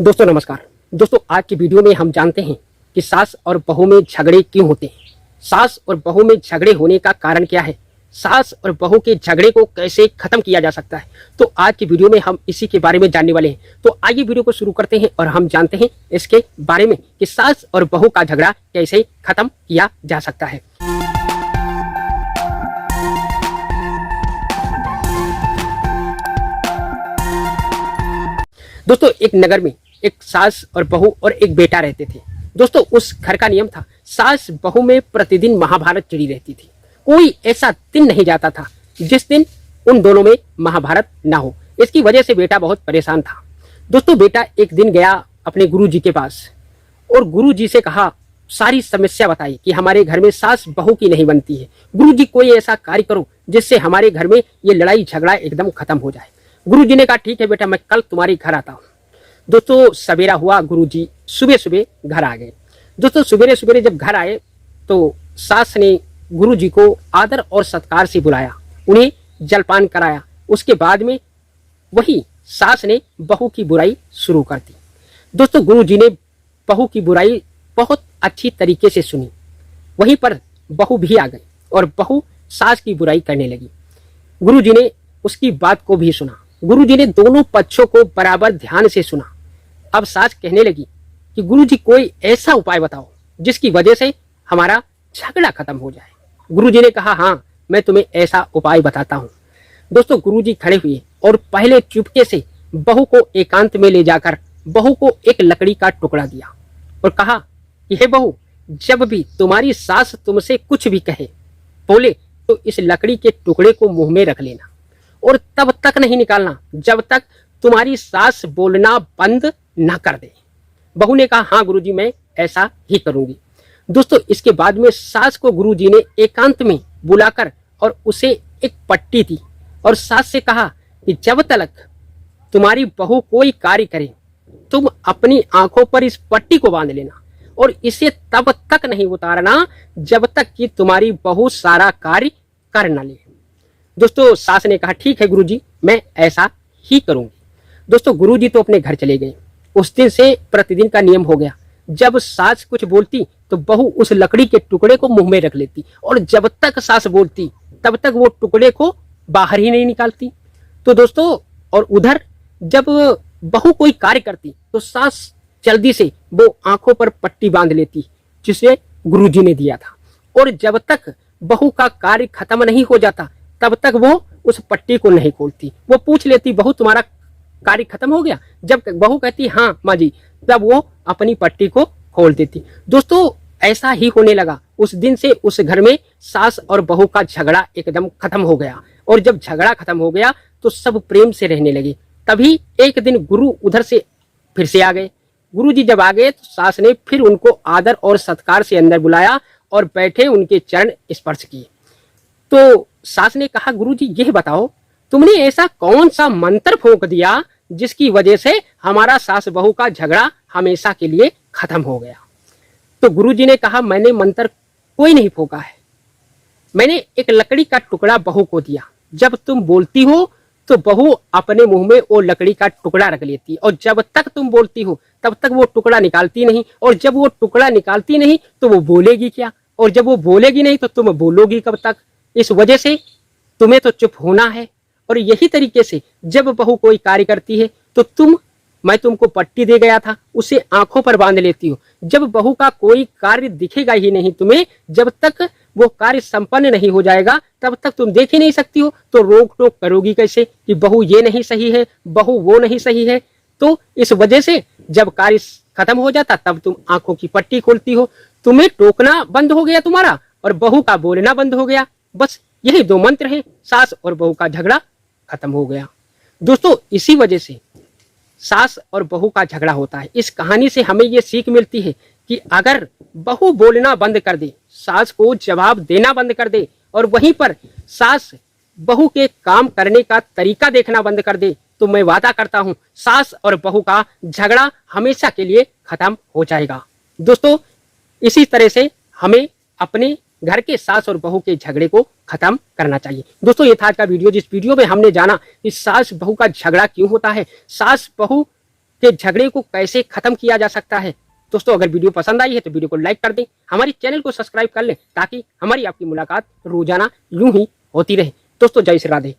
दोस्तों नमस्कार। दोस्तों आज की वीडियो में हम जानते हैं कि सास और बहू में झगड़े क्यों होते हैं, सास और बहू में झगड़े होने का कारण क्या है, सास और बहू के झगड़े को कैसे खत्म किया जा सकता है। तो आज की वीडियो में हम इसी के बारे में जानने वाले हैं। तो आइए वीडियो को शुरू करते हैं और हम जानते हैं इसके बारे में कि सास और बहू का झगड़ा कैसे खत्म किया जा सकता है। दोस्तों एक नगर में एक सास और बहू और एक बेटा रहते थे। दोस्तों उस घर का नियम था, सास बहू में प्रतिदिन महाभारत चिड़ी रहती थी। कोई ऐसा दिन नहीं जाता था जिस दिन उन दोनों में महाभारत ना हो। इसकी वजह से बेटा बहुत परेशान था। दोस्तों बेटा एक दिन गया अपने गुरुजी के पास और गुरुजी से कहा, सारी समस्या बताई कि हमारे घर में सास बहू की नहीं बनती है। गुरुजी कोई ऐसा कार्य करो जिससे हमारे घर में ये लड़ाई झगड़ा एकदम खत्म हो जाए। गुरुजी ने कहा ठीक है बेटा, मैं कल तुम्हारे घर आता हूँ। दोस्तों सवेरा हुआ, गुरुजी सुबह सुबह घर आ गए। दोस्तों सवेरे सवेरे जब घर आए तो सास ने गुरुजी को आदर और सत्कार से बुलाया, उन्हें जलपान कराया। उसके बाद में वही सास ने बहू की बुराई शुरू कर दी। दोस्तों गुरुजी ने बहू की बुराई बहुत अच्छी तरीके से सुनी। वहीं पर बहू भी आ गई और बहू सास की बुराई करने लगी। गुरुजी ने उसकी बात को भी सुना। गुरुजी ने दोनों पक्षों को बराबर ध्यान से सुना। अब सास कहने लगी कि गुरुजी कोई ऐसा उपाय बताओ जिसकी वजह से हमारा झगड़ा खत्म हो जाए। गुरुजी ने कहा हाँ, मैं तुम्हें ऐसा उपाय बताता हूँ। दोस्तों गुरुजी खड़े हुए और पहले चुपके से बहू को एकांत में ले जाकर बहू को एक लकड़ी का टुकड़ा दिया और कहा कि हे बहू, जब भी तुम्हारी सास तुमसे कुछ भी कहे बोले तो इस लकड़ी के टुकड़े को मुंह में रख लेना और तब तक नहीं निकालना जब तक तुम्हारी सास बोलना बंद ना कर दे। बहू ने कहा हाँ गुरुजी, मैं ऐसा ही करूंगी। दोस्तों इसके बाद में सास को गुरुजी ने एकांत में बुलाकर और उसे एक पट्टी दी और सास से कहा कि जब तक तुम्हारी बहू कोई कार्य करे तुम अपनी आंखों पर इस पट्टी को बांध लेना और इसे तब तक नहीं उतारना जब तक कि तुम्हारी बहू सारा कार्य कर न ले। दोस्तों सास ने कहा ठीक है गुरुजी, मैं ऐसा ही करूंगी। दोस्तों गुरुजी तो अपने घर चले गए। उस दिन से प्रतिदिन का नियम हो गया, जब सास कुछ बोलती तो बहू उस लकड़ी के टुकड़े को मुंह में रख लेती और जब तक सास बोलती तब तक वो टुकड़े को बाहर ही नहीं निकालती। तो दोस्तों और उधर जब बहू कोई कार्य करती तो सास जल्दी से वो आंखों पर पट्टी बांध लेती जिसे गुरुजी ने दिया था और जब तक बहू का कार्य खत्म नहीं हो जाता तब तक वो उस पट्टी को नहीं खोलती। वो पूछ लेती बहू तुम्हारा कार्य खत्म हो गया? जब बहू कहती हाँ माँ जी, तब वो अपनी पट्टी को खोल देती। दोस्तों ऐसा ही होने लगा। उस दिन से उस घर में सास और बहू का झगड़ा एकदम खत्म हो गया और जब झगड़ा खत्म हो गया तो सब प्रेम से रहने लगे। तभी एक दिन गुरु उधर से फिर से आ गए। गुरु जी जब आ गए तो सास ने फिर उनको आदर और सत्कार से अंदर बुलाया और बैठे उनके चरण स्पर्श किए। तो सास ने कहा गुरुजी यह बताओ, तुमने ऐसा कौन सा मंत्र फूंक दिया जिसकी वजह से हमारा सास बहू का झगड़ा हमेशा के लिए खत्म हो गया? तो गुरुजी ने कहा मैंने मंत्र कोई नहीं फूंका है, मैंने एक लकड़ी का टुकड़ा बहू को दिया। जब तुम बोलती हो तो बहू अपने मुंह में वो लकड़ी का टुकड़ा रख लेती और जब तक तुम बोलती हो तब तक वो टुकड़ा निकालती नहीं और जब वो टुकड़ा निकालती नहीं तो वो बोलेगी क्या, और जब वो बोलेगी नहीं तो तुम बोलोगी कब तक? इस वजह से तुम्हें तो चुप होना है। और यही तरीके से जब बहू कोई कार्य करती है तो मैं तुमको पट्टी दे गया था उसे आंखों पर बांध लेती हो। जब बहू का कोई कार्य दिखेगा ही नहीं तुम्हें, जब तक वो कार्य संपन्न नहीं हो जाएगा तब तक तुम देख ही नहीं सकती हो, तो रोक टोक करोगी कैसे कि बहू ये नहीं सही है, बहू वो नहीं सही है। तो इस वजह से जब कार्य खत्म हो जाता तब तुम आंखों की पट्टी खोलती हो। तुम्हें टोकना बंद हो गया तुम्हारा और बहू का बोलना बंद हो गया। बस यही दो मंत्र हैं, सास और बहू का झगड़ा खत्म हो गया। दोस्तों इसी वजह से सास और बहू का झगड़ा होता है। इस कहानी से हमें ये सीख मिलती है कि अगर बहू बोलना बंद कर दे, सास को जवाब देना बंद कर दे और वहीं पर सास बहू के काम करने का तरीका देखना बंद कर दे, तो मैं वादा करता हूं सास और बहू का झगड़ा हमेशा के लिए खत्म हो जाएगा। दोस्तों इसी तरह से हमें अपने घर के सास और बहू के झगड़े को खत्म करना चाहिए। दोस्तों ये था आज का वीडियो, जिस वीडियो में हमने जाना कि सास बहू का झगड़ा क्यों होता है, सास बहू कि झगड़े को कैसे खत्म किया जा सकता है। दोस्तों अगर वीडियो पसंद आई है तो वीडियो को लाइक कर दें, हमारी चैनल को सब्सक्राइब कर लें ताकि हमारी आपकी मुलाकात रोजाना यूं ही होती रहे। दोस्तों जय श्री राधे।